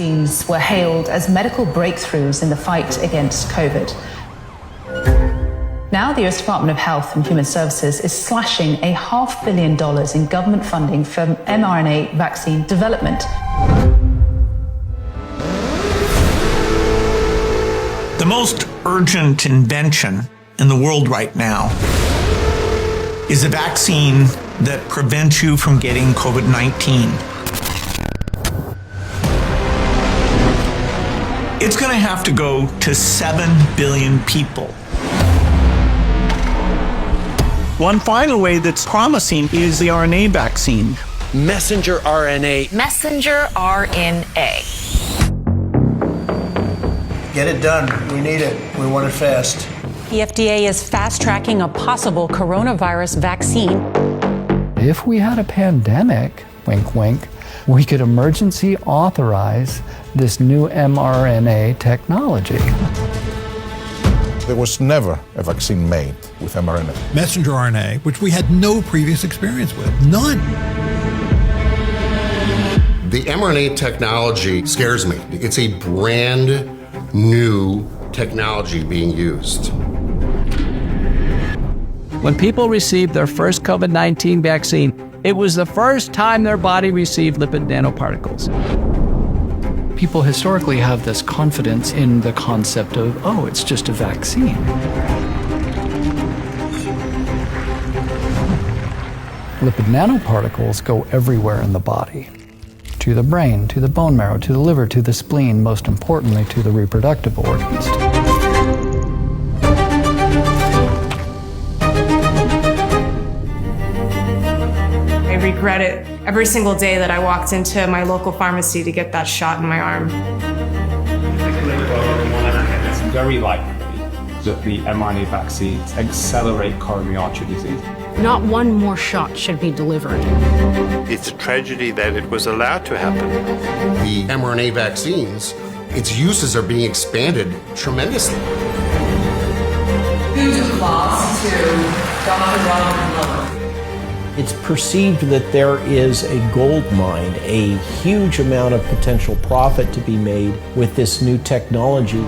vaccines were hailed as medical breakthroughs in the fight against COVID. Now, the US Department of Health and Human Services is slashing $500 million in government funding for mRNA vaccine development. The most urgent invention in the world right now is a vaccine that prevents you from getting COVID-19. It's going to have to go to 7 billion people. One final way that's promising is the RNA vaccine. Messenger RNA. Messenger RNA. Get it done. We need it. We want it fast. The FDA is fast-tracking a possible coronavirus vaccine. If we had a pandemic, wink, wink, we could emergency authorize this new mRNA technology. There was never a vaccine made with mRNA. Messenger RNA, which we had no previous experience with. None. The mRNA technology scares me. It's a brand new technology being used. When people received their first COVID-19 vaccine, it was the first time their body received lipid nanoparticles. People historically have this confidence in the concept of, oh, it's just a vaccine. Lipid nanoparticles go everywhere in the body. To the brain, to the bone marrow, to the liver, to the spleen, most importantly, to the reproductive organs. I regret it every single day that I walked into my local pharmacy to get that shot in my arm. It's very likely that the mRNA vaccines accelerate coronary artery disease. Not one more shot should be delivered. It's a tragedy that it was allowed to happen. The mRNA vaccines, its uses are being expanded tremendously. Huge applause to Dr. Robert Miller. It's perceived that there is a gold mine, a huge amount of potential profit to be made with this new technology.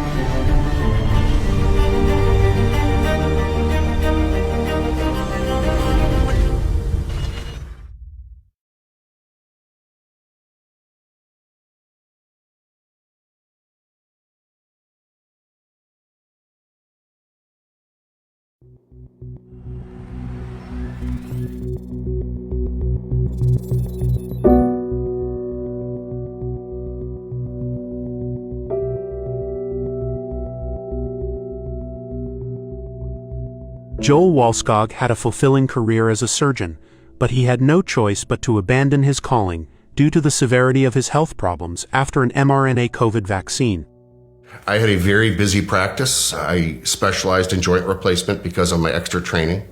Joel Wallskog had a fulfilling career as a surgeon, but he had no choice but to abandon his calling due to the severity of his health problems after an mRNA COVID vaccine. I had a very busy practice. I specialized in joint replacement because of my extra training.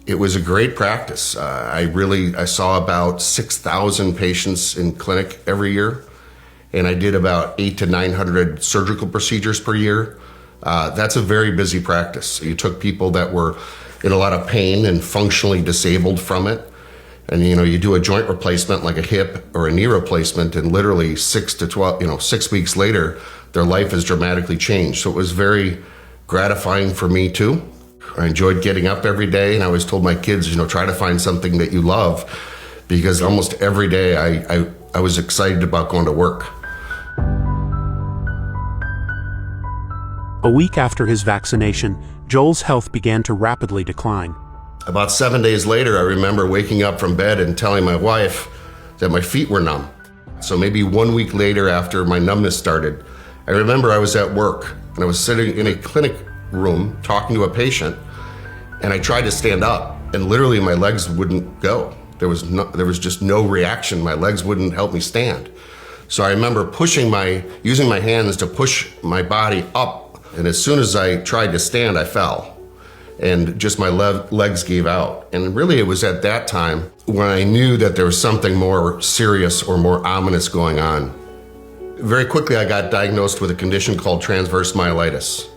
It was a great practice. I saw about 6,000 patients in clinic every year, and I did about 800 to 900 surgical procedures per year. That's a very busy practice. You took people that were in a lot of pain and functionally disabled from it, and you do a joint replacement like a hip or a knee replacement, and literally 6 weeks later, their life has dramatically changed. So it was very gratifying for me too. I enjoyed getting up every day, and I always told my kids, try to find something that you love, because almost every day I was excited about going to work. A week after his vaccination, Joel's health began to rapidly decline. About 7 days later, I remember waking up from bed and telling my wife that my feet were numb. So maybe 1 week later, after my numbness started, I remember I was at work and I was sitting in a clinic room talking to a patient, and I tried to stand up, and literally my legs wouldn't go. There was just no reaction. My legs wouldn't help me stand. So I remember using my hands to push my body up, and as soon as I tried to stand, I fell, and just my legs gave out. And really it was at that time when I knew that there was something more serious or more ominous going on. Very quickly I got diagnosed with a condition called transverse myelitis.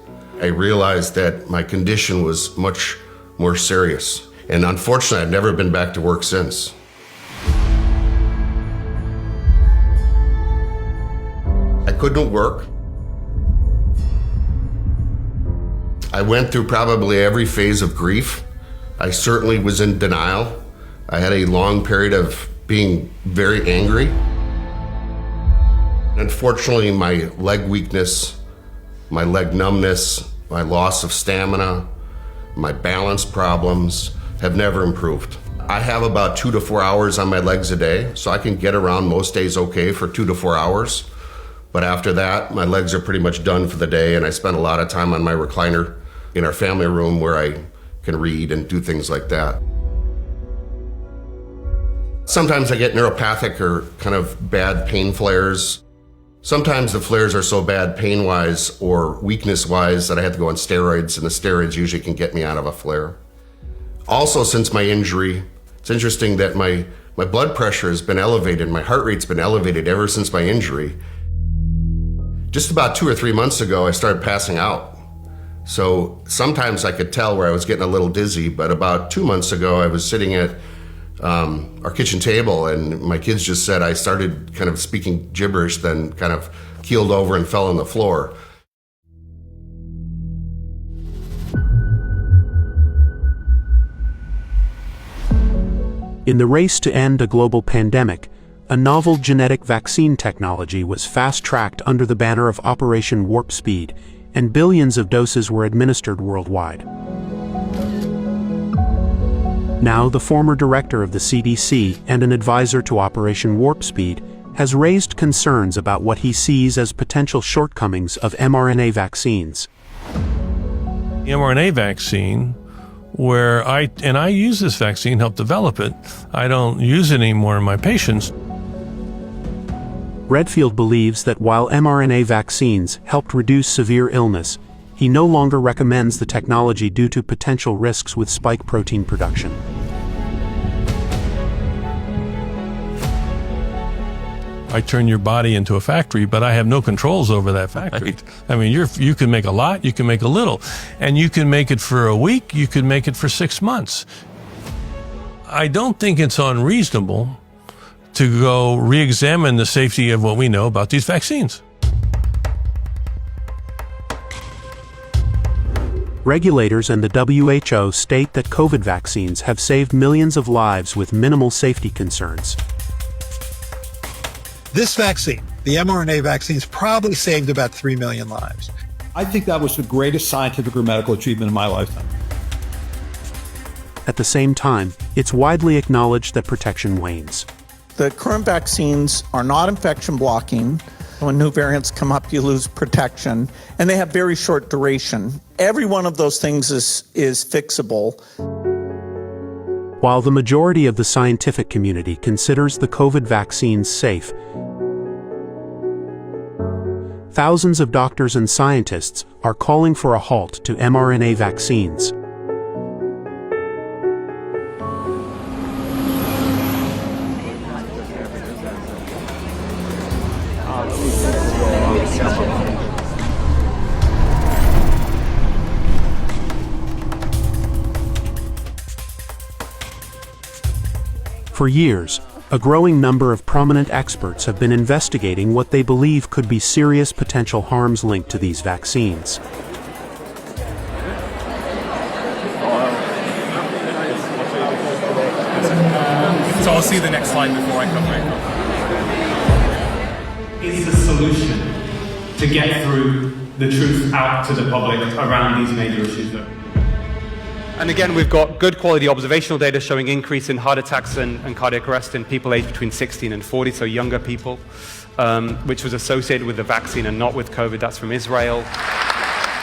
I realized that my condition was much more serious, and unfortunately I've never been back to work since. couldn't work. I went through probably every phase of grief. I certainly was in denial. I had a long period of being very angry. Unfortunately, my leg weakness, my leg numbness, my loss of stamina, my balance problems have never improved. I have about 2 to 4 hours on my legs a day, so I can get around most days okay for 2 to 4 hours. But after that, my legs are pretty much done for the day, and I spend a lot of time on my recliner in our family room where I can read and do things like that. Sometimes I get neuropathic or kind of bad pain flares. Sometimes the flares are so bad pain-wise or weakness-wise that I have to go on steroids, and the steroids usually can get me out of a flare. Also, since my injury, it's interesting that my blood pressure has been elevated, my heart rate's been elevated ever since my injury. Just about 2 or 3 months ago, I started passing out. So sometimes I could tell where I was getting a little dizzy, but about 2 months ago, I was sitting at our kitchen table, and my kids just said I started kind of speaking gibberish, then kind of keeled over and fell on the floor. In the race to end a global pandemic, a novel genetic vaccine technology was fast-tracked under the banner of Operation Warp Speed, and billions of doses were administered worldwide. Now, the former director of the CDC and an advisor to Operation Warp Speed has raised concerns about what he sees as potential shortcomings of mRNA vaccines. The mRNA vaccine, where I use this vaccine, helped develop it. I don't use it anymore in my patients. Redfield believes that while mRNA vaccines helped reduce severe illness, he no longer recommends the technology due to potential risks with spike protein production. I turn your body into a factory, but I have no controls over that factory. I mean, you can make a lot, you can make a little, and you can make it for a week, you can make it for 6 months. I don't think it's unreasonable to go re-examine the safety of what we know about these vaccines. Regulators and the WHO state that COVID vaccines have saved millions of lives with minimal safety concerns. This vaccine, the mRNA vaccines, probably saved about 3 million lives. I think that was the greatest scientific or medical achievement in my lifetime. At the same time, it's widely acknowledged that protection wanes. The current vaccines are not infection blocking. When new variants come up, you lose protection, and they have very short duration. Every one of those things is fixable. While the majority of the scientific community considers the COVID vaccines safe, thousands of doctors and scientists are calling for a halt to mRNA vaccines. For years, a growing number of prominent experts have been investigating what they believe could be serious potential harms linked to these vaccines. So I'll see the next slide before I come back. Is the solution to get through the truth out to the public around these major issues though? And again, we've got good quality observational data showing increase in heart attacks and cardiac arrest in people aged between 16 and 40, so younger people, which was associated with the vaccine and not with COVID. That's from Israel.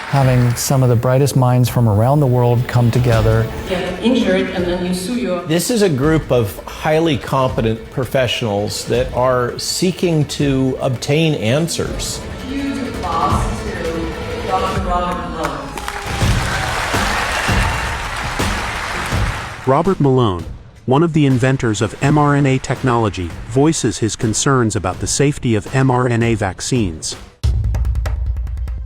Having some of the brightest minds from around the world come together. Get injured and then you sue your... This is a group of highly competent professionals that are seeking to obtain answers. Huge applause to Dr. Robert Malone. Robert Malone, one of the inventors of mRNA technology, voices his concerns about the safety of mRNA vaccines.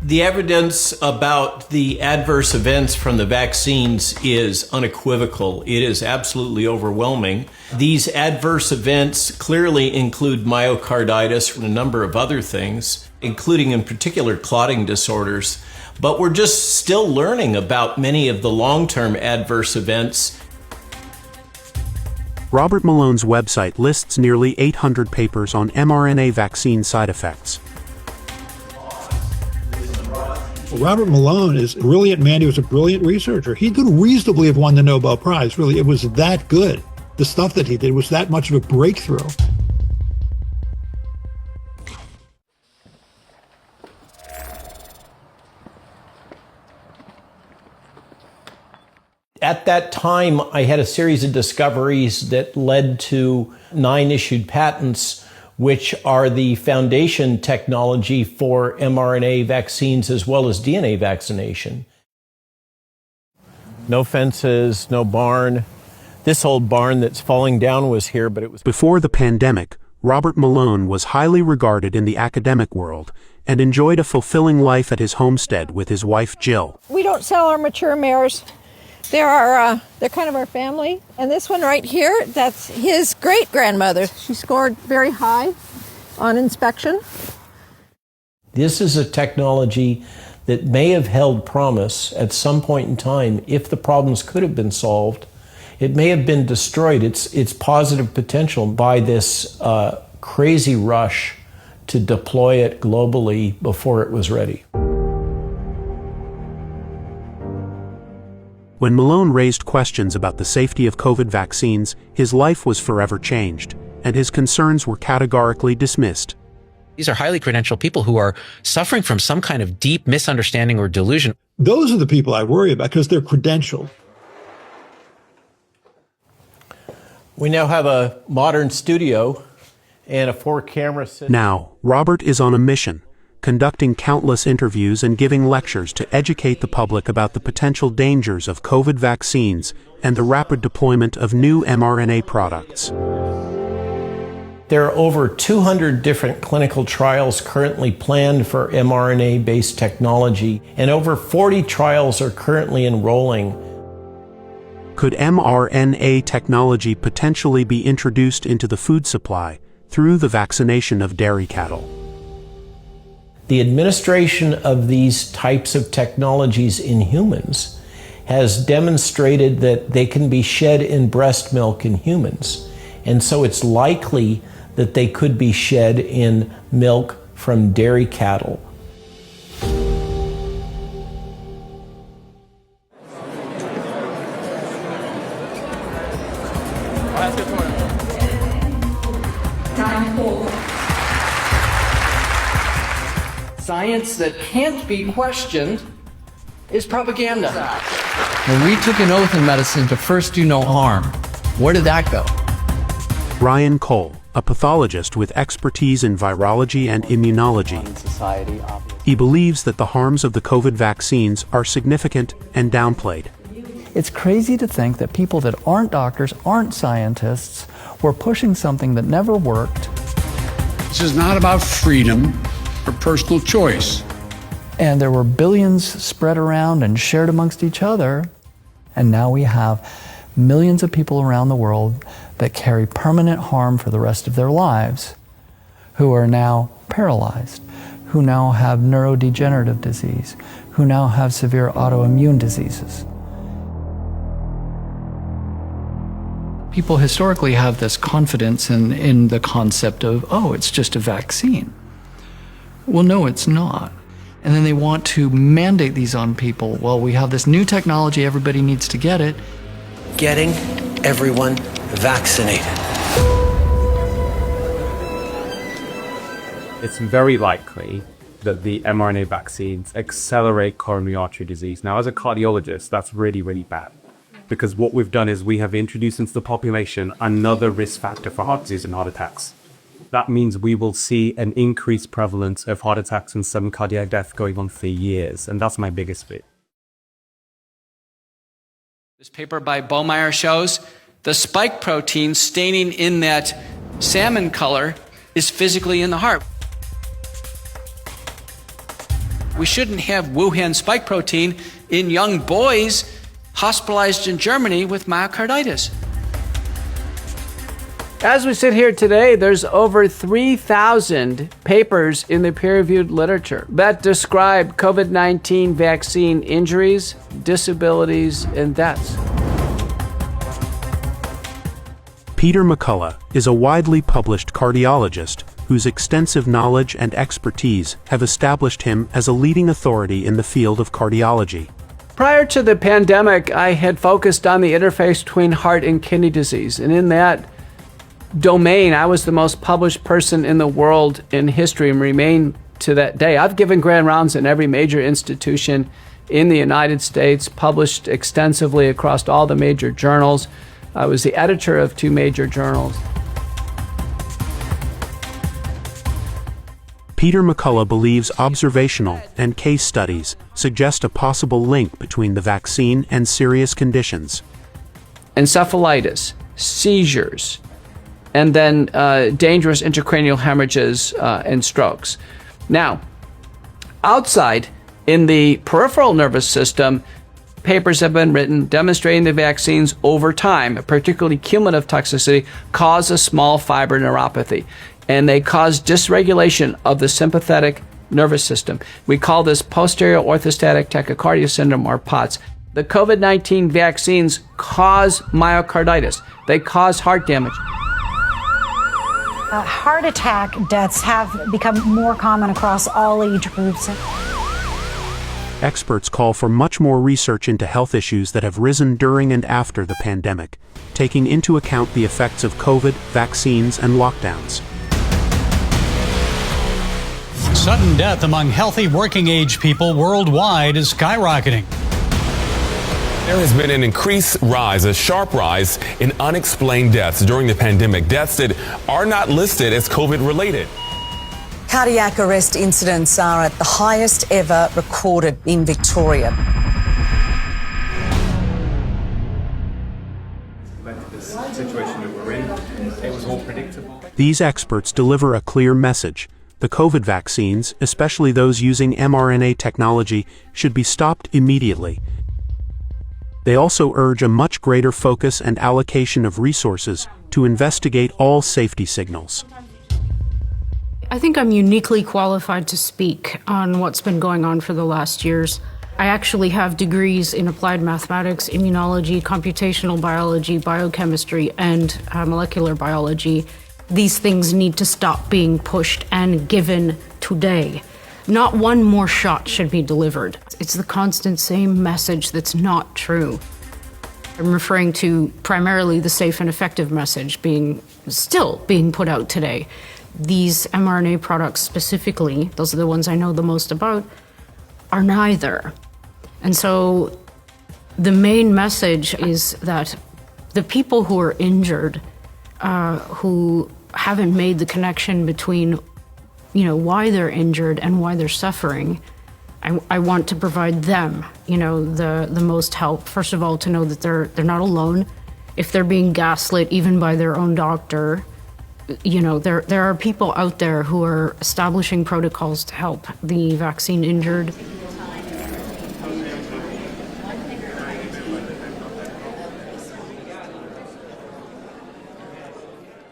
The evidence about the adverse events from the vaccines is unequivocal. It is absolutely overwhelming. These adverse events clearly include myocarditis and a number of other things, including in particular clotting disorders. But we're just still learning about many of the long-term adverse events. Robert Malone's website lists nearly 800 papers on mRNA vaccine side effects. Robert Malone is a brilliant man. He was a brilliant researcher. He could reasonably have won the Nobel Prize. Really, it was that good. The stuff that he did was that much of a breakthrough. At that time, I had a series of discoveries that led to 9 issued patents, which are the foundation technology for mRNA vaccines as well as DNA vaccination. No fences, no barn. This old barn that's falling down was here, but it was... Before the pandemic, Robert Malone was highly regarded in the academic world and enjoyed a fulfilling life at his homestead with his wife, Jill. We don't sell our mature mares. They're kind of our family. And this one right here, that's his great-grandmother. She scored very high on inspection. This is a technology that may have held promise at some point in time if the problems could have been solved. It may have been destroyed, its positive potential, by this crazy rush to deploy it globally before it was ready. When Malone raised questions about the safety of COVID vaccines, his life was forever changed, and his concerns were categorically dismissed. These are highly credentialed people who are suffering from some kind of deep misunderstanding or delusion. Those are the people I worry about because they're credentialed. We now have a modern studio and a 4-camera system. Now, Robert is on a mission, conducting countless interviews and giving lectures to educate the public about the potential dangers of COVID vaccines and the rapid deployment of new mRNA products. There are over 200 different clinical trials currently planned for mRNA-based technology, and over 40 trials are currently enrolling. Could mRNA technology potentially be introduced into the food supply through the vaccination of dairy cattle? The administration of these types of technologies in humans has demonstrated that they can be shed in breast milk in humans. And so it's likely that they could be shed in milk from dairy cattle. Science that can't be questioned is propaganda. When we took an oath in medicine to first do no harm, where did that go? Ryan Cole, a pathologist with expertise in virology and immunology. He believes that the harms of the COVID vaccines are significant and downplayed. It's crazy to think that people that aren't doctors, aren't scientists, were pushing something that never worked. This is not about freedom or personal choice. And there were billions spread around and shared amongst each other. And now we have millions of people around the world that carry permanent harm for the rest of their lives, who are now paralyzed, who now have neurodegenerative disease, who now have severe autoimmune diseases. People historically have this confidence in the concept of, oh, it's just a vaccine. Well, no, it's not. And then they want to mandate these on people. Well, we have this new technology, everybody needs to get it. Getting everyone vaccinated. It's very likely that the mRNA vaccines accelerate coronary artery disease. Now, as a cardiologist, that's really, really bad. Because what we've done is we have introduced into the population another risk factor for heart disease and heart attacks. That means we will see an increased prevalence of heart attacks and sudden cardiac death going on for years. And that's my biggest fear. This paper by Baumeier shows the spike protein staining in that salmon color is physically in the heart. We shouldn't have Wuhan spike protein in young boys hospitalized in Germany with myocarditis. As we sit here today, there's over 3,000 papers in the peer-reviewed literature that describe COVID-19 vaccine injuries, disabilities, and deaths. Peter McCullough is a widely published cardiologist whose extensive knowledge and expertise have established him as a leading authority in the field of cardiology. Prior to the pandemic, I had focused on the interface between heart and kidney disease, and in that domain, I was the most published person in the world in history and remain to that day. I've given grand rounds in every major institution in the United States, published extensively across all the major journals. I was the editor of 2 major journals. Peter McCullough believes observational and case studies suggest a possible link between the vaccine and serious conditions. Encephalitis, seizures, and then dangerous intracranial hemorrhages and strokes. Now, outside in the peripheral nervous system, papers have been written demonstrating the vaccines over time, particularly cumulative toxicity, cause a small fiber neuropathy, and they cause dysregulation of the sympathetic nervous system. We call this posterior orthostatic tachycardia syndrome, or POTS. The COVID-19 vaccines cause myocarditis. They cause heart damage. Heart attack deaths have become more common across all age groups. Experts call for much more research into health issues that have risen during and after the pandemic, taking into account the effects of COVID, vaccines, and lockdowns. Sudden death among healthy working-age people worldwide is skyrocketing. There has been an increased rise, a sharp rise in unexplained deaths during the pandemic, deaths that are not listed as COVID-related. Cardiac arrest incidents are at the highest ever recorded in Victoria. This situation that we're in, it was all predictable. These experts deliver a clear message. The COVID vaccines, especially those using mRNA technology, should be stopped immediately. They also urge a much greater focus and allocation of resources to investigate all safety signals. I think I'm uniquely qualified to speak on what's been going on for the last years. I actually have degrees in applied mathematics, immunology, computational biology, biochemistry, and molecular biology. These things need to stop being pushed and given today. Not one more shot should be delivered. It's the constant same message that's not true. I'm referring to primarily the safe and effective message still being put out today. These mRNA products specifically, those are the ones I know the most about, are neither. And so the main message is that the people who are injured, who haven't made the connection between why they're injured and why they're suffering, I want to provide them, the most help. First of all, to know that they're not alone. If they're being gaslit even by their own doctor, there are people out there who are establishing protocols to help the vaccine injured.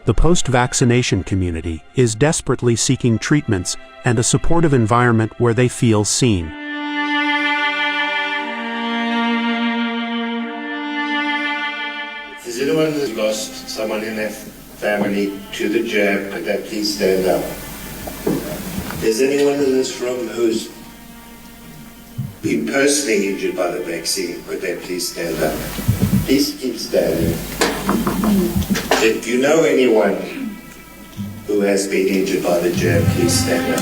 The post-vaccination community is desperately seeking treatments and a supportive environment where they feel seen. If there's anyone who's lost someone in their family to the jab, could they please stand up? If there's anyone in this room who's been personally injured by the vaccine, could they please stand up? Please keep standing. If you know anyone who has been injured by the jab, please stand up.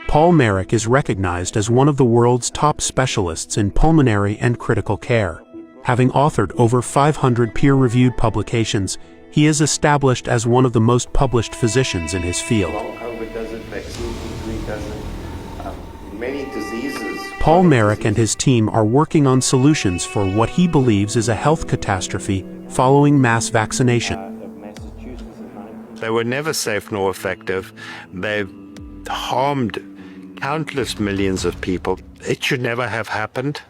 Paul Merrick is recognized as one of the world's top specialists in pulmonary and critical care. Having authored over 500 peer-reviewed publications, he is established as one of the most published physicians in his field. COVID doesn't, vaccine doesn't, many diseases. Paul Merrick and his team are working on solutions for what he believes is a health catastrophe following mass vaccination. They were never safe nor effective. They've harmed countless millions of people. It should never have happened.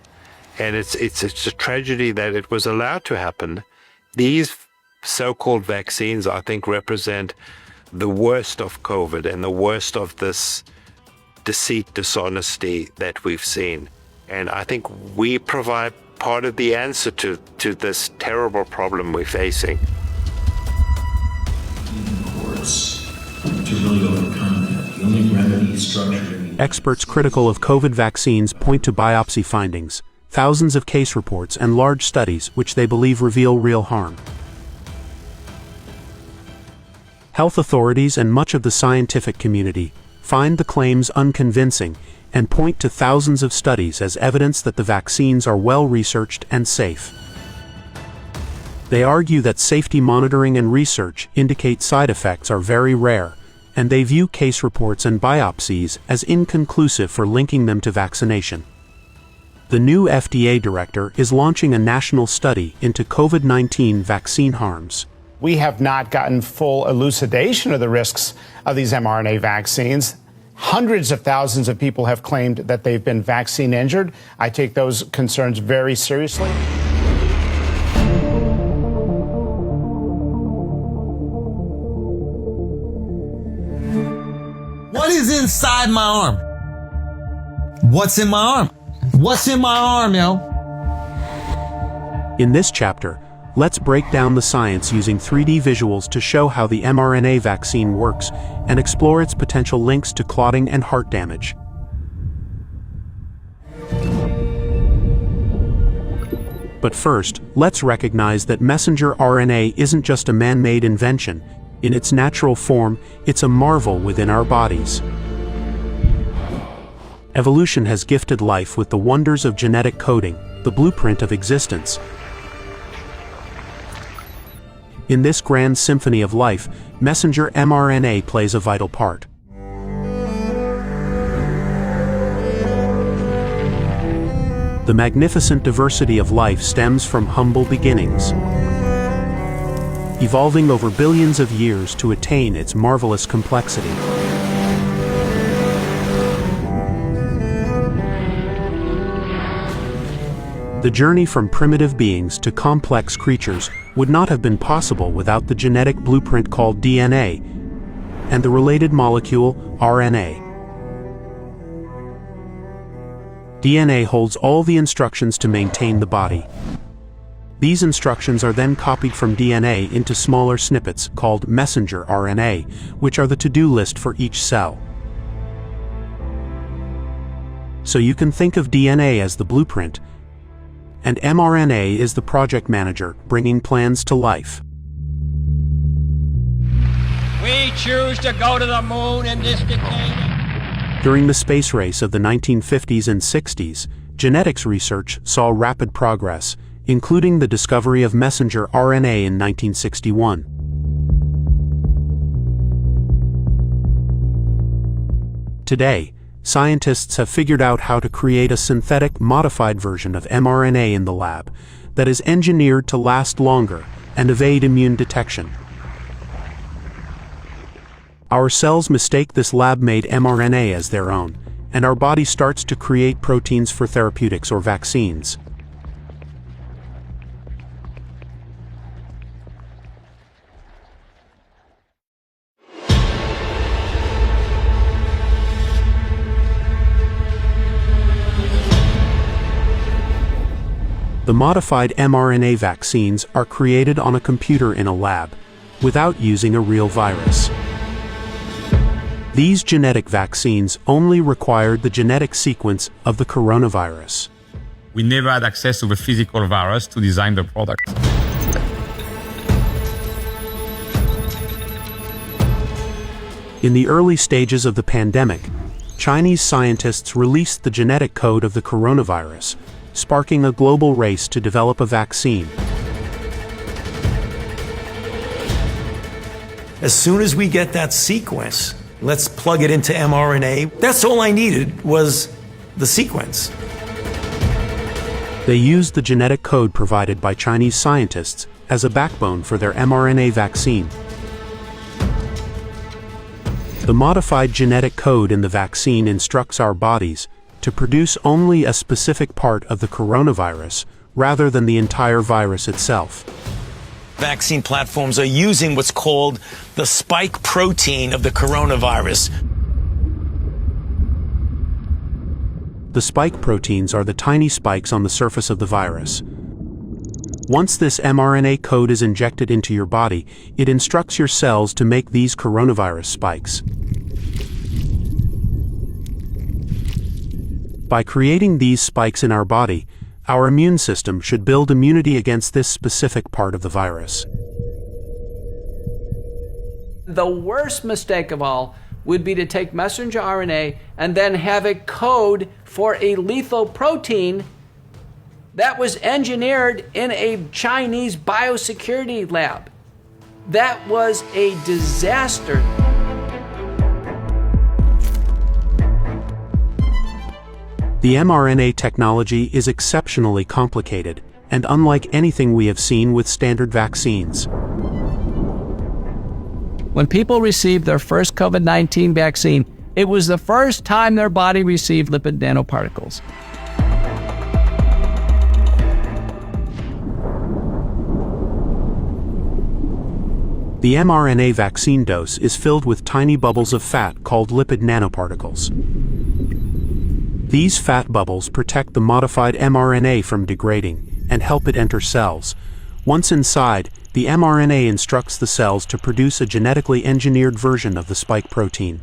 And it's a tragedy that it was allowed to happen. These so-called vaccines, I think, represent the worst of COVID and the worst of this deceit, dishonesty that we've seen. And I think we provide part of the answer to this terrible problem we're facing. To really overcome that, the only remedy is structure. Experts critical of COVID vaccines point to biopsy findings, thousands of case reports, and large studies which they believe reveal real harm. Health authorities and much of the scientific community find the claims unconvincing and point to thousands of studies as evidence that the vaccines are well-researched and safe. They argue that safety monitoring and research indicate side effects are very rare, and they view case reports and biopsies as inconclusive for linking them to vaccination. The new FDA director is launching a national study into COVID-19 vaccine harms. We have not gotten full elucidation of the risks of these mRNA vaccines. Hundreds of thousands of people have claimed that they've been vaccine injured. I take those concerns very seriously. What is inside my arm? What's in my arm? What's in my arm, yo? In this chapter, let's break down the science using 3D visuals to show how the mRNA vaccine works and explore its potential links to clotting and heart damage. But first, let's recognize that messenger RNA isn't just a man-made invention. In its natural form, it's a marvel within our bodies. Evolution has gifted life with the wonders of genetic coding, the blueprint of existence. In this grand symphony of life, messenger mRNA plays a vital part. The magnificent diversity of life stems from humble beginnings, evolving over billions of years to attain its marvelous complexity. The journey from primitive beings to complex creatures would not have been possible without the genetic blueprint called DNA and the related molecule RNA. DNA holds all the instructions to maintain the body. These instructions are then copied from DNA into smaller snippets called messenger RNA, which are the to-do list for each cell. So you can think of DNA as the blueprint, and mRNA is the project manager bringing plans to life. We choose to go to the moon in this decade. During the space race of the 1950s and 60s, genetics research saw rapid progress, including the discovery of messenger RNA in 1961. Today, scientists have figured out how to create a synthetic, modified version of mRNA in the lab that is engineered to last longer and evade immune detection. Our cells mistake this lab-made mRNA as their own, and our body starts to create proteins for therapeutics or vaccines. The modified mRNA vaccines are created on a computer in a lab, without using a real virus. These genetic vaccines only required the genetic sequence of the coronavirus. We never had access to the physical virus to design the product. In the early stages of the pandemic, Chinese scientists released the genetic code of the coronavirus, sparking a global race to develop a vaccine. As soon as we get that sequence, let's plug it into mRNA. That's all I needed was the sequence. They used the genetic code provided by Chinese scientists as a backbone for their mRNA vaccine. The modified genetic code in the vaccine instructs our bodies to produce only a specific part of the coronavirus rather than the entire virus itself. Vaccine platforms are using what's called the spike protein of the coronavirus. The spike proteins are the tiny spikes on the surface of the virus. Once this mRNA code is injected into your body, it instructs your cells to make these coronavirus spikes. By creating these spikes in our body, our immune system should build immunity against this specific part of the virus. The worst mistake of all would be to take messenger RNA and then have it code for a lethal protein that was engineered in a Chinese biosecurity lab. That was a disaster. The mRNA technology is exceptionally complicated and unlike anything we have seen with standard vaccines. When people received their first COVID-19 vaccine, it was the first time their body received lipid nanoparticles. The mRNA vaccine dose is filled with tiny bubbles of fat called lipid nanoparticles. These fat bubbles protect the modified mRNA from degrading and help it enter cells. Once inside, the mRNA instructs the cells to produce a genetically engineered version of the spike protein.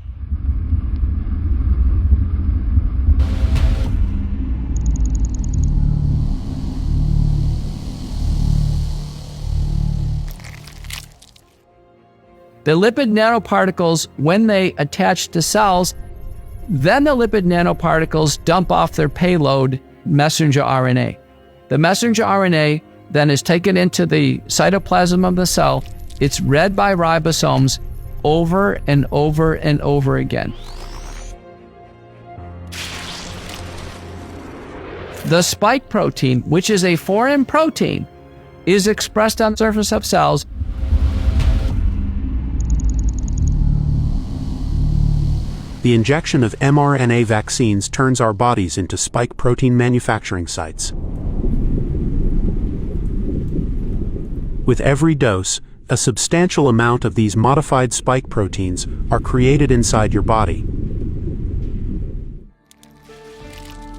The lipid nanoparticles, when they attach to cells, then the lipid nanoparticles dump off their payload, messenger RNA. The messenger RNA then is taken into the cytoplasm of the cell. It's read by ribosomes over and over and over again. The spike protein, which is a foreign protein, is expressed on the surface of cells. The injection of mRNA vaccines turns our bodies into spike protein manufacturing sites. With every dose, a substantial amount of these modified spike proteins are created inside your body.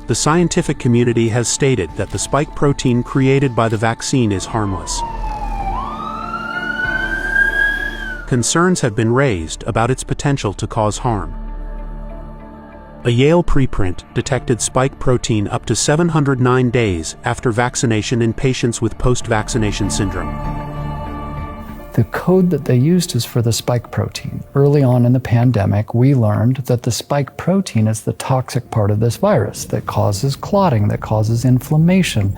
The scientific community has stated that the spike protein created by the vaccine is harmless. Concerns have been raised about its potential to cause harm. A Yale preprint detected spike protein up to 709 days after vaccination in patients with post-vaccination syndrome. The code that they used is for the spike protein. Early on in the pandemic, we learned that the spike protein is the toxic part of this virus that causes clotting, that causes inflammation,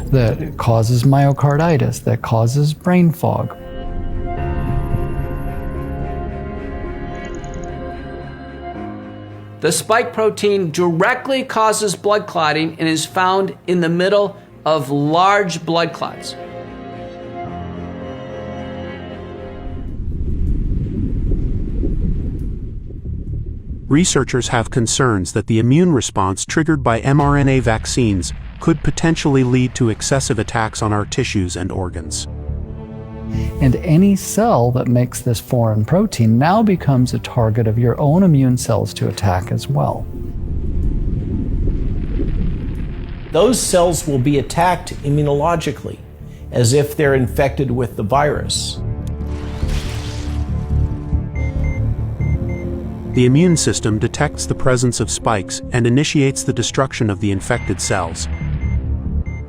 that causes myocarditis, that causes brain fog. The spike protein directly causes blood clotting and is found in the middle of large blood clots. Researchers have concerns that the immune response triggered by mRNA vaccines could potentially lead to excessive attacks on our tissues and organs. And any cell that makes this foreign protein now becomes a target of your own immune cells to attack as well. Those cells will be attacked immunologically, as if they're infected with the virus. The immune system detects the presence of spikes and initiates the destruction of the infected cells.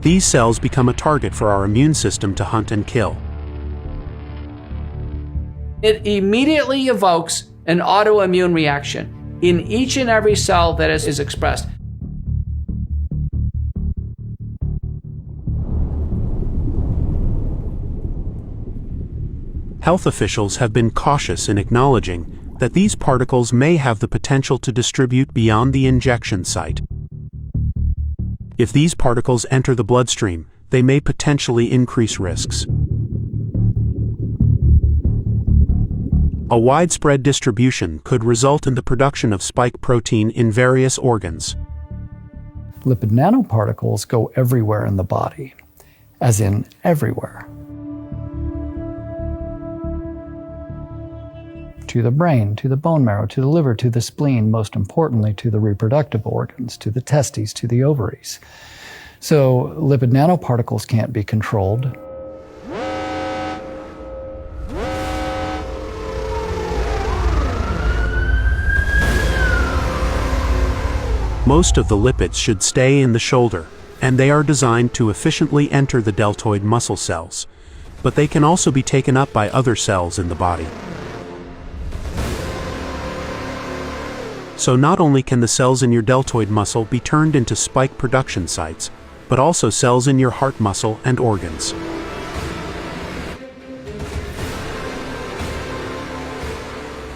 These cells become a target for our immune system to hunt and kill. It immediately evokes an autoimmune reaction in each and every cell that is expressed. Health officials have been cautious in acknowledging that these particles may have the potential to distribute beyond the injection site. If these particles enter the bloodstream, they may potentially increase risks. A widespread distribution could result in the production of spike protein in various organs. Lipid nanoparticles go everywhere in the body, as in everywhere. To the brain, to the bone marrow, to the liver, to the spleen, most importantly to the reproductive organs, to the testes, to the ovaries. So lipid nanoparticles can't be controlled. Most of the lipids should stay in the shoulder, and they are designed to efficiently enter the deltoid muscle cells, but they can also be taken up by other cells in the body. So not only can the cells in your deltoid muscle be turned into spike production sites, but also cells in your heart muscle and organs.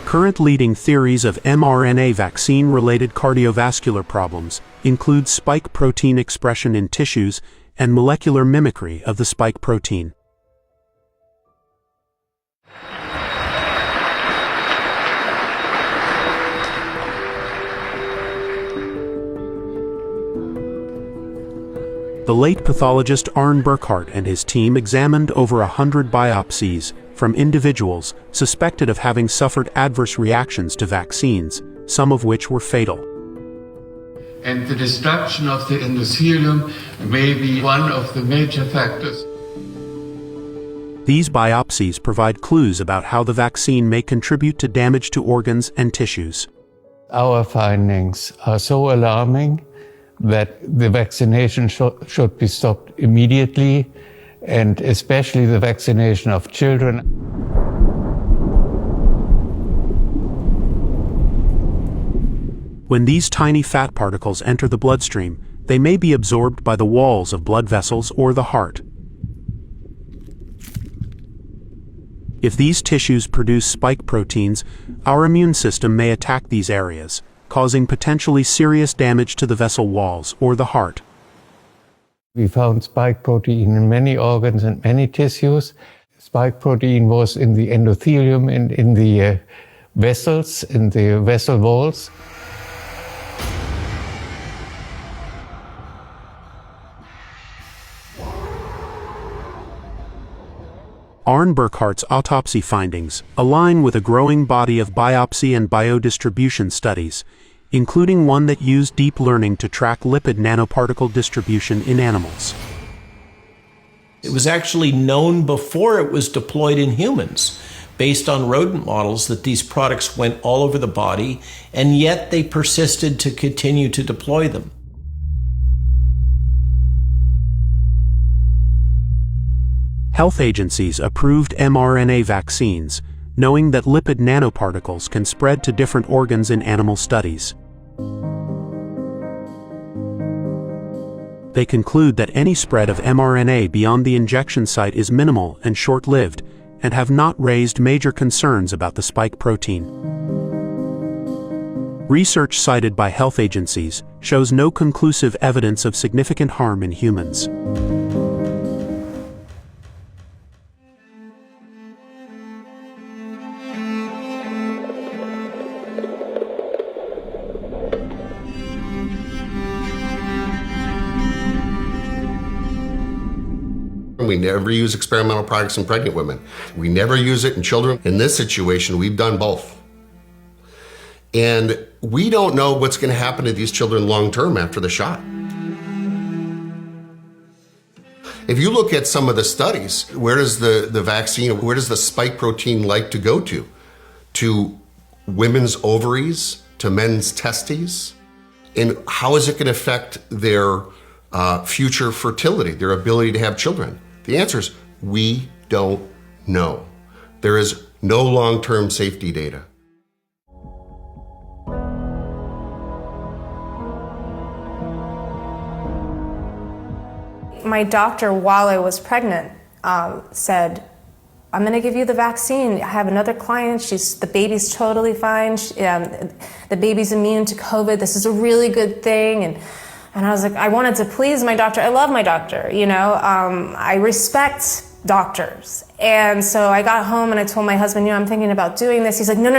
Current leading theories of mRNA vaccine-related cardiovascular problems include spike protein expression in tissues and molecular mimicry of the spike protein. The late pathologist Arne Burkhardt and his team examined over 100 biopsies from individuals suspected of having suffered adverse reactions to vaccines, some of which were fatal. And the destruction of the endothelium may be one of the major factors. These biopsies provide clues about how the vaccine may contribute to damage to organs and tissues. Our findings are so alarming that the vaccination should be stopped immediately, and especially the vaccination of children. When these tiny fat particles enter the bloodstream, they may be absorbed by the walls of blood vessels or the heart. If these tissues produce spike proteins, our immune system may attack these areas, causing potentially serious damage to the vessel walls or the heart. We found spike protein in many organs and many tissues. Spike protein was in the endothelium and in the vessels, in the vessel walls. Arne Burkhardt's autopsy findings align with a growing body of biopsy and biodistribution studies, including one that used deep learning to track lipid nanoparticle distribution in animals. It was actually known before it was deployed in humans, based on rodent models, that these products went all over the body, and yet they persisted to continue to deploy them. Health agencies approved mRNA vaccines, knowing that lipid nanoparticles can spread to different organs in animal studies. They conclude that any spread of mRNA beyond the injection site is minimal and short-lived, and have not raised major concerns about the spike protein. Research cited by health agencies shows no conclusive evidence of significant harm in humans. We never use experimental products in pregnant women. We never use it in children. In this situation, we've done both. And we don't know what's going to happen to these children long term after the shot. If you look at some of the studies, where does the vaccine, where does the spike protein like to go to? To women's ovaries, to men's testes? And how is it going to affect their future fertility, their ability to have children? The answer is, we don't know. There is no long-term safety data. My doctor, while I was pregnant, said, I'm going to give you the vaccine. I have another client. The baby's totally fine. The baby's immune to COVID. This is a really good thing. And I was like, I wanted to please my doctor. I love my doctor, you know. I respect doctors. And so I got home and I told my husband, I'm thinking about doing this. He's like, no,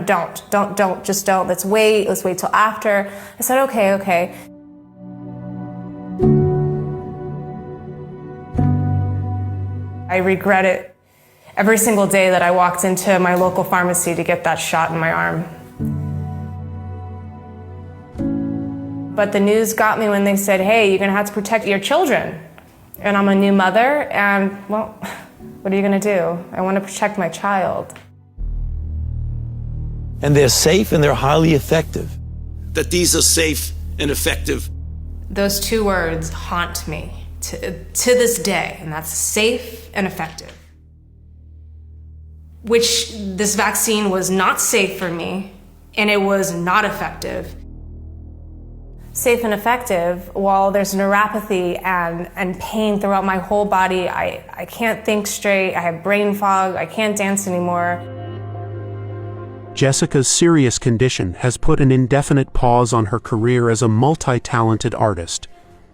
don't, just don't. Let's wait till after. I said, okay. I regret it every single day that I walked into my local pharmacy to get that shot in my arm. But the news got me when they said, hey, you're gonna have to protect your children. And I'm a new mother, and well, what are you gonna do? I wanna protect my child. And they're safe and they're highly effective. That these are safe and effective. Those two words haunt me to this day, and that's safe and effective. Which this vaccine was not safe for me, and it was not effective. Safe and effective, while there's neuropathy and pain throughout my whole body, I can't think straight, I have brain fog, I can't dance anymore. Jessica's serious condition has put an indefinite pause on her career as a multi-talented artist.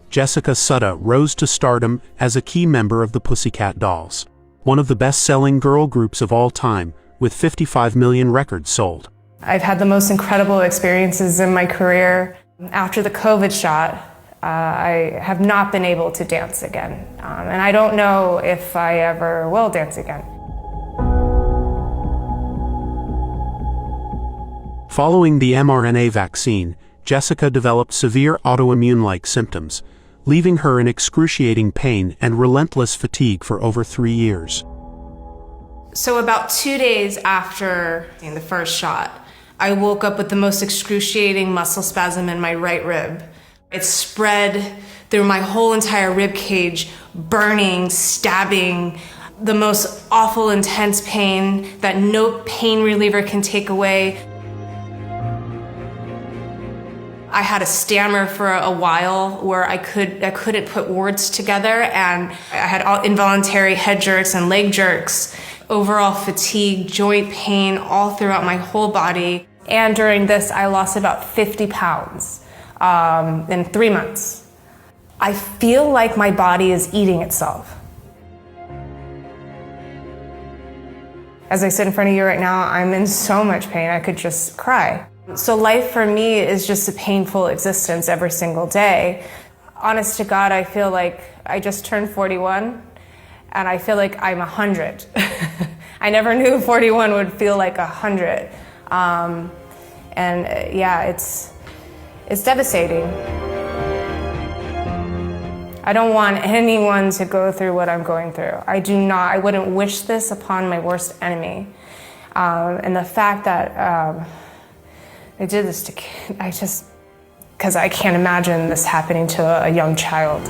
Jessica Sutta rose to stardom as a key member of the Pussycat Dolls, one of the best-selling girl groups of all time, with 55 million records sold. I've had the most incredible experiences in my career. After the COVID shot, I have not been able to dance again, and I don't know if I ever will dance again. Following the mRNA vaccine, Jessica developed severe autoimmune-like symptoms, leaving her in excruciating pain and relentless fatigue for over 3 years. So about 2 days after the first shot, I woke up with the most excruciating muscle spasm in my right rib. It spread through my whole entire rib cage, burning, stabbing, the most awful, intense pain that no pain reliever can take away. I had a stammer for a while where I couldn't put words together, and I had all involuntary head jerks and leg jerks, overall fatigue, joint pain all throughout my whole body. And during this, I lost about 50 pounds in 3 months. I feel like my body is eating itself. As I sit in front of you right now, I'm in so much pain, I could just cry. So life for me is just a painful existence every single day. Honest to God, I feel like I just turned 41, and I feel like I'm 100. I never knew 41 would feel like 100. It's devastating. I don't want anyone to go through what I'm going through. I wouldn't wish this upon my worst enemy. And the fact that they did this to kids, because I can't imagine this happening to a young child.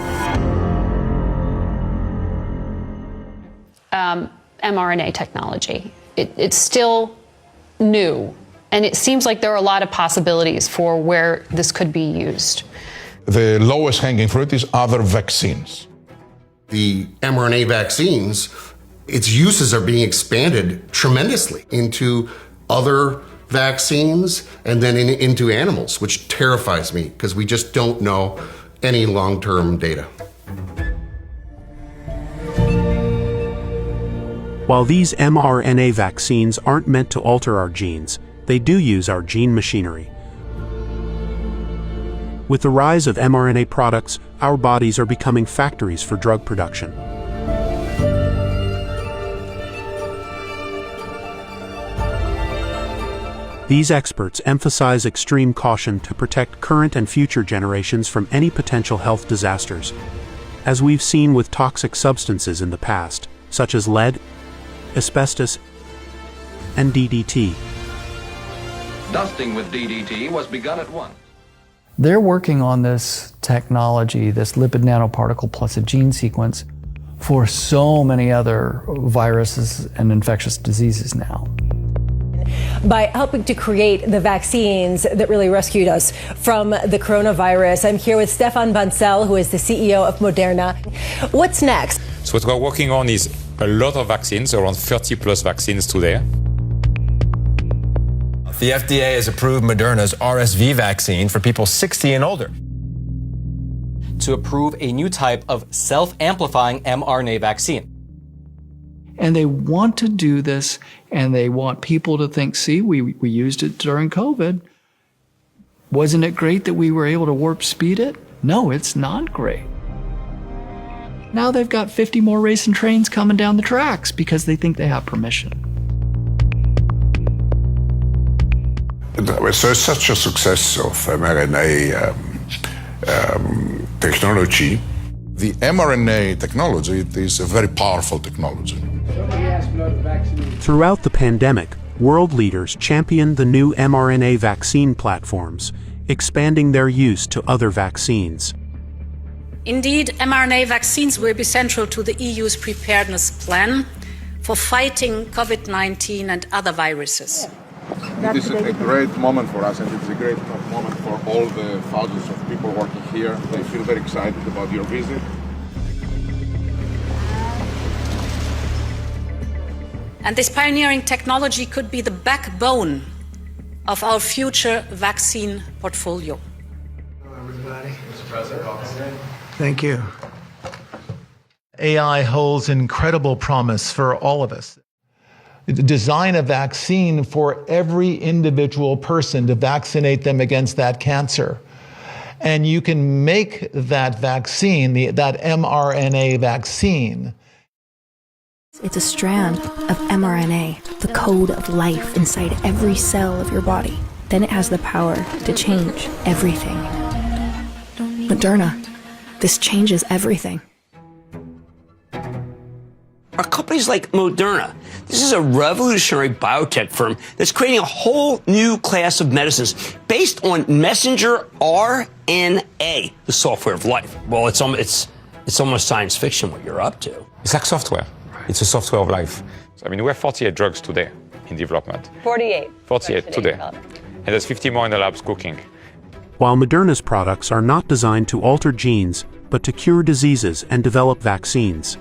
mRNA technology. It's still new, and it seems like there are a lot of possibilities for where this could be used. The lowest hanging fruit is other vaccines. The mRNA vaccines, its uses are being expanded tremendously into other vaccines and then into animals, which terrifies me because we just don't know any long-term data. While these mRNA vaccines aren't meant to alter our genes, they do use our gene machinery. With the rise of mRNA products, our bodies are becoming factories for drug production. These experts emphasize extreme caution to protect current and future generations from any potential health disasters, as we've seen with toxic substances in the past, such as lead, asbestos, and DDT. Dusting with DDT was begun at once. They're working on this technology, this lipid nanoparticle plus a gene sequence, for so many other viruses and infectious diseases now. By helping to create the vaccines that really rescued us from the coronavirus. I'm here with Stefan Bancel, who is the CEO of Moderna. What's next? So what we're working on is a lot of vaccines, around 30 plus vaccines today. The FDA has approved Moderna's RSV vaccine for people 60 and older. To approve a new type of self-amplifying mRNA vaccine. And they want to do this, and they want people to think, see, we used it during COVID. Wasn't it great that we were able to warp speed it? No, it's not great. Now they've got 50 more racing trains coming down the tracks because they think they have permission. So it's such a success of mRNA technology. The mRNA technology is a very powerful technology. Throughout the pandemic, world leaders championed the new mRNA vaccine platforms, expanding their use to other vaccines. Indeed, mRNA vaccines will be central to the EU's preparedness plan for fighting COVID-19 and other viruses. It is a great moment for us, and it's a great moment for all the thousands of people working here. They feel very excited about your visit. And this pioneering technology could be the backbone of our future vaccine portfolio. Hello, everybody. Mr. President, Thank you. AI holds incredible promise for all of us. Design a vaccine for every individual person to vaccinate them against that cancer. And you can make that vaccine, that mRNA vaccine. It's a strand of mRNA, the code of life inside every cell of your body. Then it has the power to change everything. Moderna, this changes everything. Are companies like Moderna, this is a revolutionary biotech firm that's creating a whole new class of medicines based on messenger RNA, the software of life. Well, it's almost science fiction what you're up to. It's like software. It's a software of life. I mean, we have 48 drugs today in development. 48. 48 today. And there's 50 more in the labs cooking. While Moderna's products are not designed to alter genes, but to cure diseases and develop vaccines.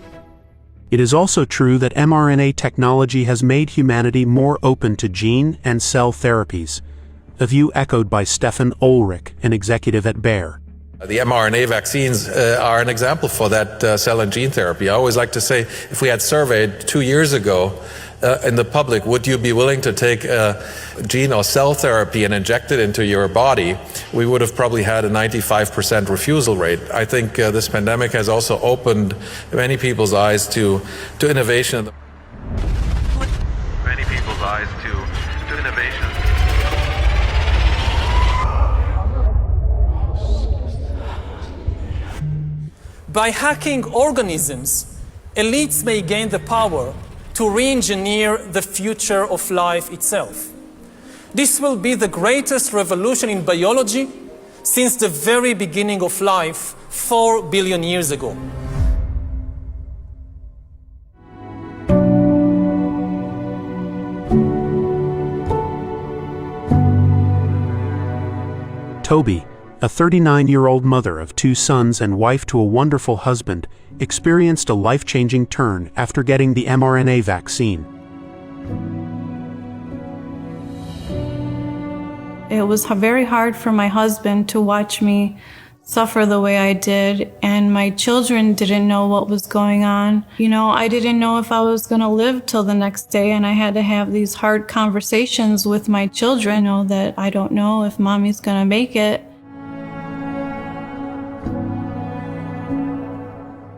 It is also true that mRNA technology has made humanity more open to gene and cell therapies, a view echoed by Stefan Ulrich, an executive at Bayer. The mRNA vaccines are an example for that cell and gene therapy. I always like to say, if we had surveyed 2 years ago in the public, would you be willing to take a gene or cell therapy and inject it into your body, we would have probably had a 95% refusal rate. I think this pandemic has also opened many people's eyes to innovation. Many people's eyes to innovation. By hacking organisms, elites may gain the power to re-engineer the future of life itself. This will be the greatest revolution in biology since the very beginning of life 4 billion years ago. Toby, a 39-year-old mother of 2 sons and wife to a wonderful husband, experienced a life-changing turn after getting the mRNA vaccine. It was very hard for my husband to watch me suffer the way I did, and my children didn't know what was going on. You know, I didn't know if I was going to live till the next day, and I had to have these hard conversations with my children, you know, that I don't know if mommy's going to make it.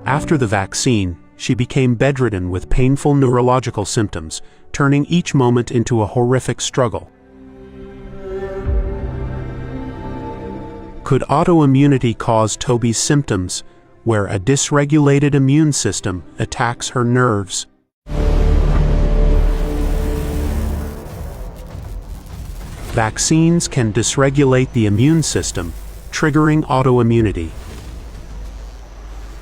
After the vaccine, she became bedridden with painful neurological symptoms, turning each moment into a horrific struggle. Could autoimmunity cause Toby's symptoms, where a dysregulated immune system attacks her nerves? Vaccines can dysregulate the immune system, triggering autoimmunity.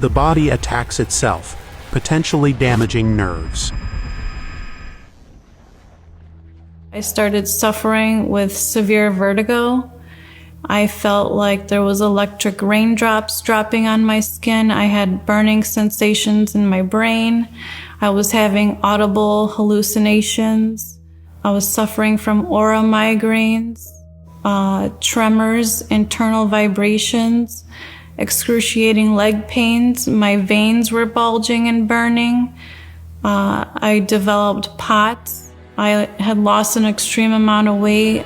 The body attacks itself, potentially damaging nerves. I started suffering with severe vertigo. I felt like there was electric raindrops dropping on my skin. I had burning sensations in my brain. I was having audible hallucinations. I was suffering from aura migraines, tremors, internal vibrations, excruciating leg pains. My veins were bulging and burning. I developed POTS. I had lost an extreme amount of weight.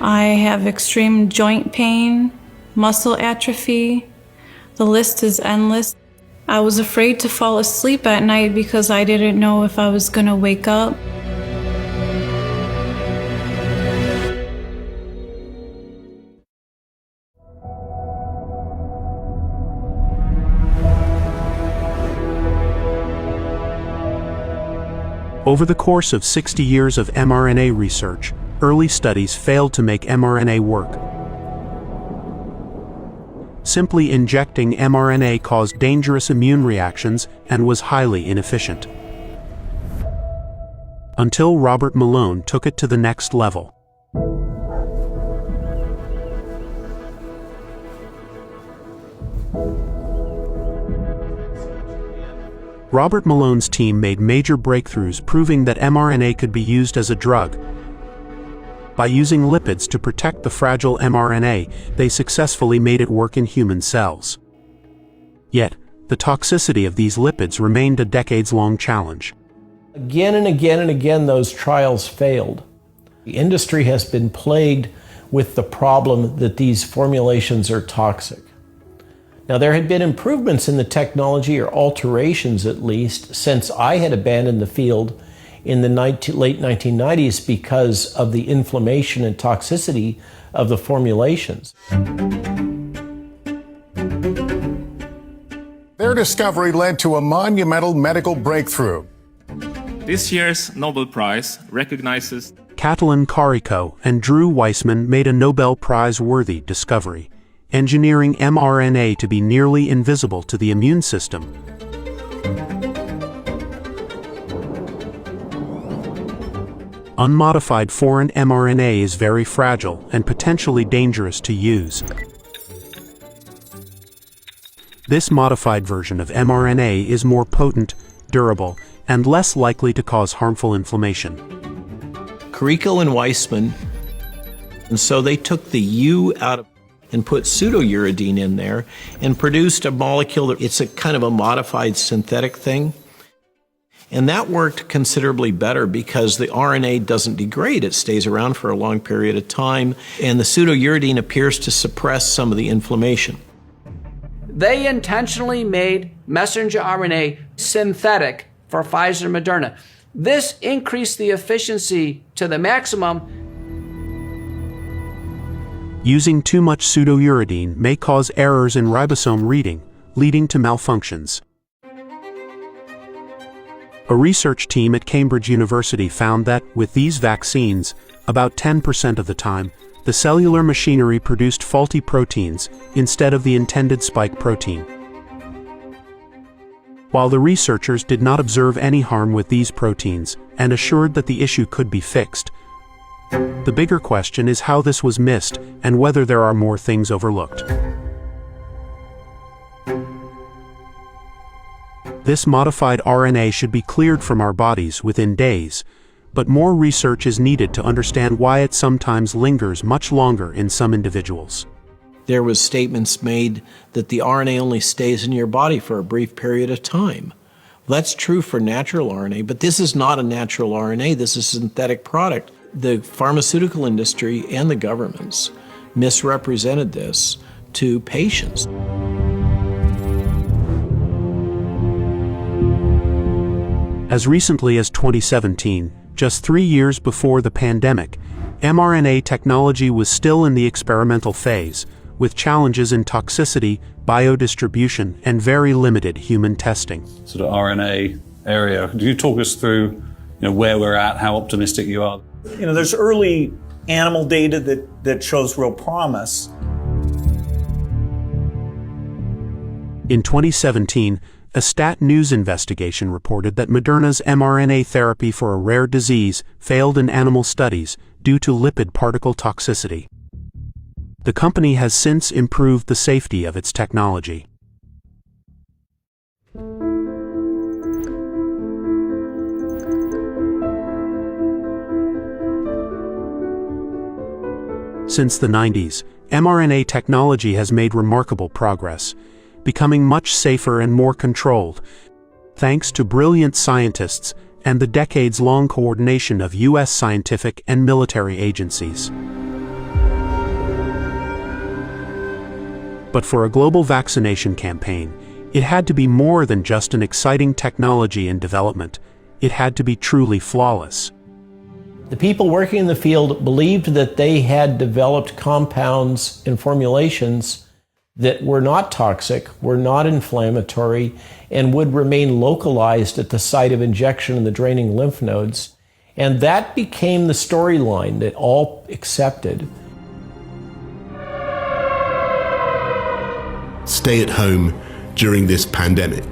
I have extreme joint pain, muscle atrophy. The list is endless. I was afraid to fall asleep at night because I didn't know if I was going to wake up. Over the course of 60 years of mRNA research, early studies failed to make mRNA work. Simply injecting mRNA caused dangerous immune reactions and was highly inefficient. Until Robert Malone took it to the next level. Robert Malone's team made major breakthroughs proving that mRNA could be used as a drug. By using lipids to protect the fragile mRNA, they successfully made it work in human cells. Yet, the toxicity of these lipids remained a decades-long challenge. Again and again and again, those trials failed. The industry has been plagued with the problem that these formulations are toxic. Now, there had been improvements in the technology, or alterations at least, since I had abandoned the field in the late 1990s because of the inflammation and toxicity of the formulations. Their discovery led to a monumental medical breakthrough. This year's Nobel Prize recognizes Katalin Karikó and Drew Weissman made a Nobel Prize-worthy discovery, engineering mRNA to be nearly invisible to the immune system. Unmodified foreign mRNA is very fragile and potentially dangerous to use. This modified version of mRNA is more potent, durable, and less likely to cause harmful inflammation. Karikó and Weissman, and so they took the U out of and put pseudouridine in there and produced a molecule that it's a kind of a modified synthetic thing. And that worked considerably better because the RNA doesn't degrade. It stays around for a long period of time, and the pseudouridine appears to suppress some of the inflammation. They intentionally made messenger RNA synthetic for Pfizer and Moderna. This increased the efficiency to the maximum. Using too much pseudouridine may cause errors in ribosome reading, leading to malfunctions. A research team at Cambridge University found that, with these vaccines, about 10% of the time, the cellular machinery produced faulty proteins instead of the intended spike protein. While the researchers did not observe any harm with these proteins and assured that the issue could be fixed, the bigger question is how this was missed and whether there are more things overlooked. This modified RNA should be cleared from our bodies within days, but more research is needed to understand why it sometimes lingers much longer in some individuals. There was statements made that the RNA only stays in your body for a brief period of time. Well, that's true for natural RNA, but this is not a natural RNA. This is a synthetic product. The pharmaceutical industry and the governments misrepresented this to patients. As recently as 2017, just 3 years before the pandemic, mRNA technology was still in the experimental phase, with challenges in toxicity, biodistribution, and very limited human testing. Sort of RNA area. Could you talk us through, where we're at, how optimistic you are? There's early animal data that shows real promise. In 2017, a Stat News investigation reported that Moderna's mRNA therapy for a rare disease failed in animal studies due to lipid particle toxicity. The company has since improved the safety of its technology. Since the 90s, mRNA technology has made remarkable progress. becoming much safer and more controlled, thanks to brilliant scientists and the decades-long coordination of U.S. scientific and military agencies. But for a global vaccination campaign, it had to be more than just an exciting technology in development. It had to be truly flawless. The people working in the field believed that they had developed compounds and formulations that were not toxic, were not inflammatory, and would remain localized at the site of injection in the draining lymph nodes. And that became the storyline that all accepted. Stay at home during this pandemic.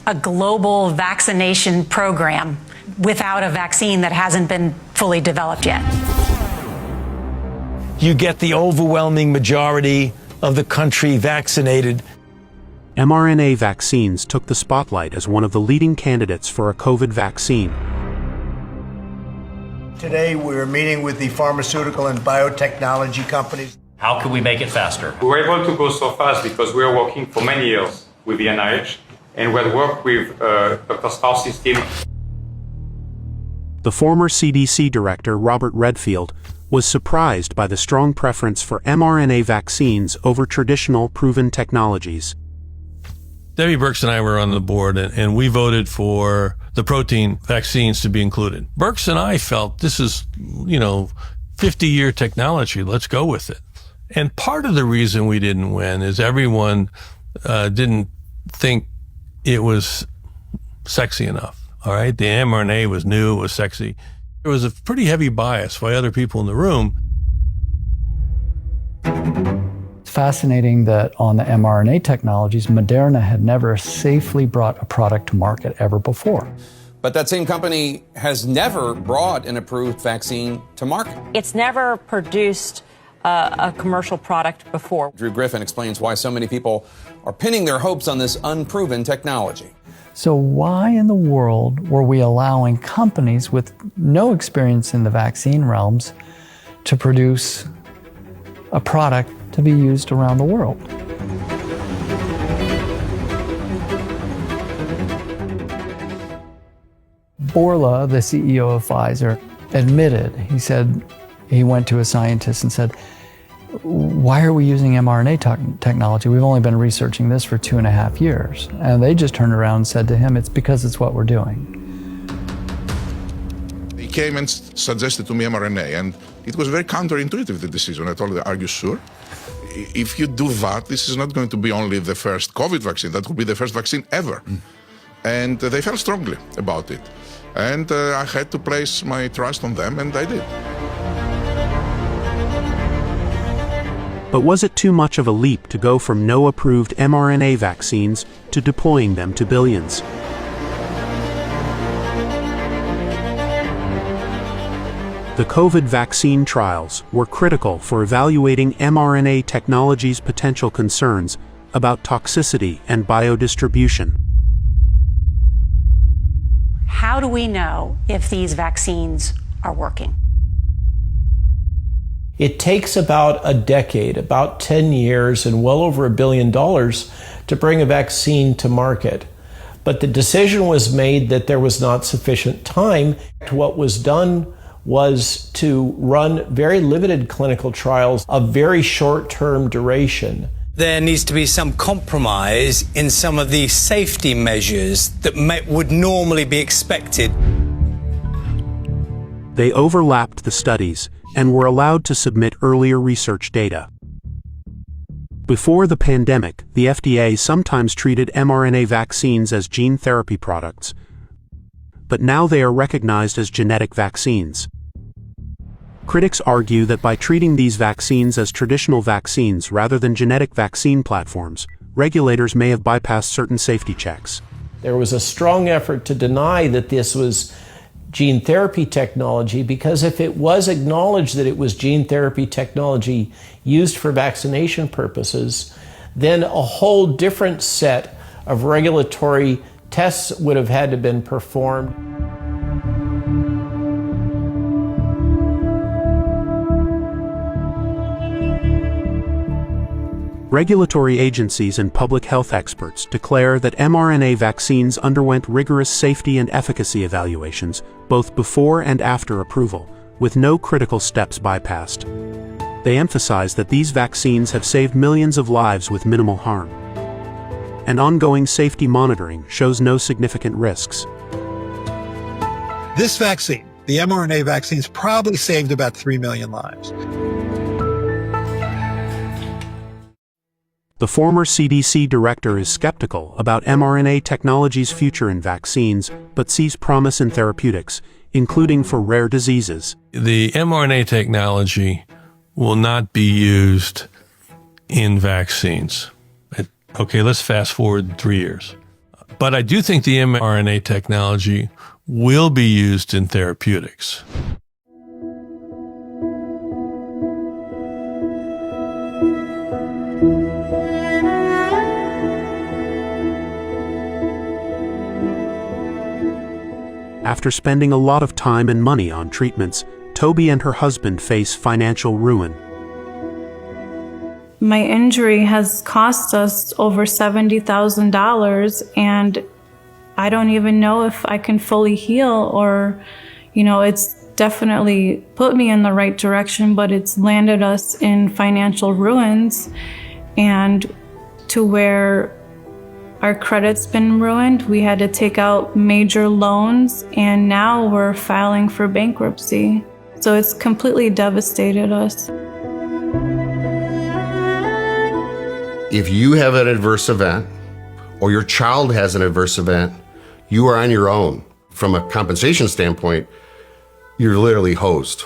A global vaccination program without a vaccine that hasn't been fully developed yet. You get the overwhelming majority of the country vaccinated. mRNA vaccines took the spotlight as one of the leading candidates for a COVID vaccine. Today, we're meeting with the pharmaceutical and biotechnology companies. How can we make it faster? We were able to go so fast because we were working for many years with the NIH, and we had worked with Dr. Strauss's team. The former CDC director, Robert Redfield, was surprised by the strong preference for mRNA vaccines over traditional proven technologies. Debbie Birx and I were on the board, and we voted for the protein vaccines to be included. Birx and I felt this is, 50-year technology. Let's go with it. And part of the reason we didn't win is everyone didn't think it was sexy enough. All right, the mRNA was new, it was sexy. There was a pretty heavy bias by other people in the room. It's fascinating that on the mRNA technologies, Moderna had never safely brought a product to market ever before. But that same company has never brought an approved vaccine to market. It's never produced a commercial product before. Drew Griffin explains why so many people are pinning their hopes on this unproven technology. So why in the world were we allowing companies with no experience in the vaccine realms to produce a product to be used around the world? Bourla, the CEO of Pfizer, admitted, he said, he went to a scientist and said, why are we using mRNA technology? We've only been researching this for 2.5 years. And they just turned around and said to him, it's because it's what we're doing. He came and suggested to me mRNA, and it was very counterintuitive, the decision. I told him, are you sure? If you do that, this is not going to be only the first COVID vaccine, that will be the first vaccine ever. And they felt strongly about it. And I had to place my trust on them, and I did. But was it too much of a leap to go from no approved mRNA vaccines to deploying them to billions? The COVID vaccine trials were critical for evaluating mRNA technology's potential concerns about toxicity and biodistribution. How do we know if these vaccines are working? It takes about a decade, about 10 years, and well over $1 billion to bring a vaccine to market. But the decision was made that there was not sufficient time. What was done was to run very limited clinical trials of very short-term duration. There needs to be some compromise in some of the safety measures that would normally be expected. They overlapped the studies and were allowed to submit earlier research data. Before the pandemic, the FDA sometimes treated mRNA vaccines as gene therapy products, but now they are recognized as genetic vaccines. Critics argue that by treating these vaccines as traditional vaccines rather than genetic vaccine platforms, regulators may have bypassed certain safety checks. There was a strong effort to deny that this was gene therapy technology, because if it was acknowledged that it was gene therapy technology used for vaccination purposes, then a whole different set of regulatory tests would have had to have been performed. Regulatory agencies and public health experts declare that mRNA vaccines underwent rigorous safety and efficacy evaluations both before and after approval, with no critical steps bypassed. They emphasize that these vaccines have saved millions of lives with minimal harm. And ongoing safety monitoring shows no significant risks. This vaccine, the mRNA vaccines, probably saved about 3 million lives. The former CDC director is skeptical about mRNA technology's future in vaccines, but sees promise in therapeutics, including for rare diseases. The mRNA technology will not be used in vaccines. Okay, let's fast forward 3 years. But I do think the mRNA technology will be used in therapeutics. After spending a lot of time and money on treatments, Toby and her husband face financial ruin. My injury has cost us over $70,000, and I don't even know if I can fully heal, or, it's definitely put me in the right direction, but it's landed us in financial ruins, and to where our credit's been ruined. We had to take out major loans, and now we're filing for bankruptcy. So it's completely devastated us. If you have an adverse event, or your child has an adverse event, you are on your own. From a compensation standpoint, you're literally hosed.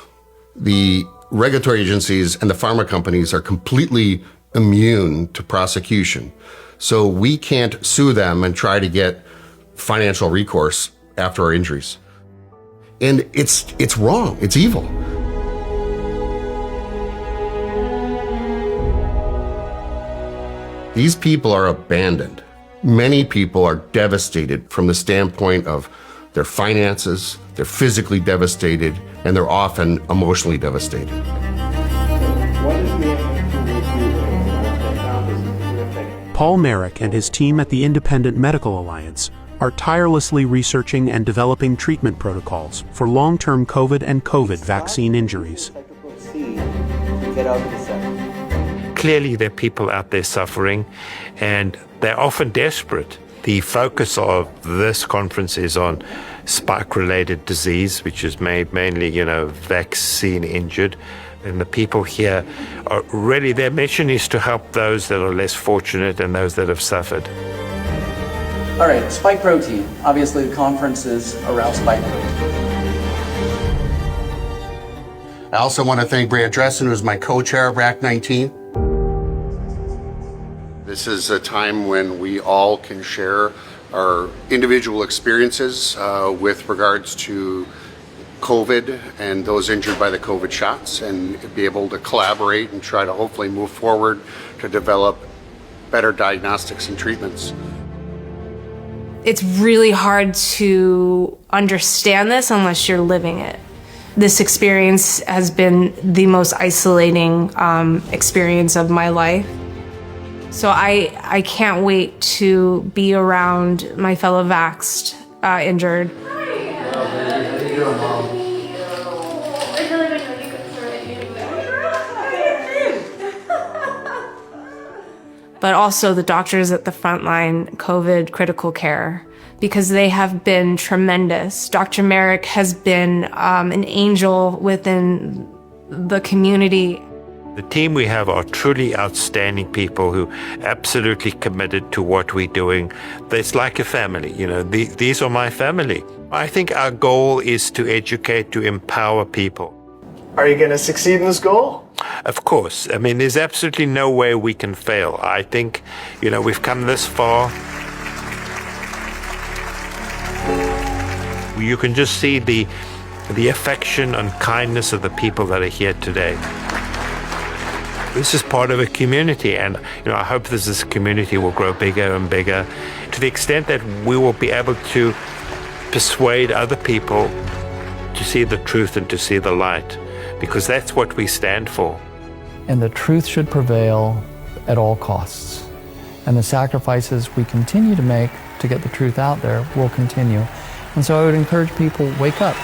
The regulatory agencies and the pharma companies are completely immune to prosecution. So we can't sue them and try to get financial recourse after our injuries. And it's wrong, it's evil. These people are abandoned. Many people are devastated from the standpoint of their finances, they're physically devastated, and they're often emotionally devastated. Paul Merrick and his team at the Independent Medical Alliance are tirelessly researching and developing treatment protocols for long-term COVID and COVID vaccine injuries. Clearly, there are people out there suffering, and they're often desperate. The focus of this conference is on spike-related disease, which is mainly, vaccine injured. And the people here are really, their mission is to help those that are less fortunate and those that have suffered. All right, spike protein. Obviously, the conference is around spike protein. I also want to thank Brad Dressen, who's my co-chair of RAC 19. This is a time when we all can share our individual experiences with regards to COVID and those injured by the COVID shots, and be able to collaborate and try to hopefully move forward to develop better diagnostics and treatments. It's really hard to understand this unless you're living it. This experience has been the most isolating experience of my life. So I can't wait to be around my fellow vaxxed injured. But also the doctors at the frontline COVID critical care, because they have been tremendous. Dr. Merrick has been an angel within the community. The team we have are truly outstanding people who absolutely committed to what we're doing. It's like a family, these are my family. I think our goal is to educate, to empower people. Are you going to succeed in this goal? Of course. I mean, there's absolutely no way we can fail. I think, we've come this far. You can just see the affection and kindness of the people that are here today. This is part of a community, and I hope this community will grow bigger and bigger to the extent that we will be able to persuade other people to see the truth and to see the light, because that's what we stand for. And the truth should prevail. at all costs. And the sacrifices we continue to make to get the truth out there will continue. And so I would encourage people, wake up.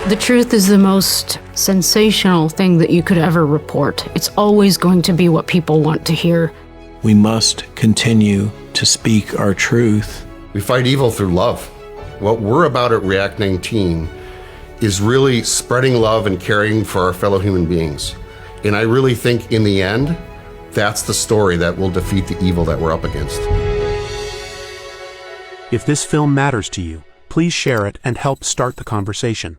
The truth is the most sensational thing that you could ever report. It's always going to be what people want to hear. We must continue to speak our truth. We fight evil through love. What we're about at React 19 is really spreading love and caring for our fellow human beings. And I really think in the end, that's the story that will defeat the evil that we're up against. If this film matters to you, please share it and help start the conversation.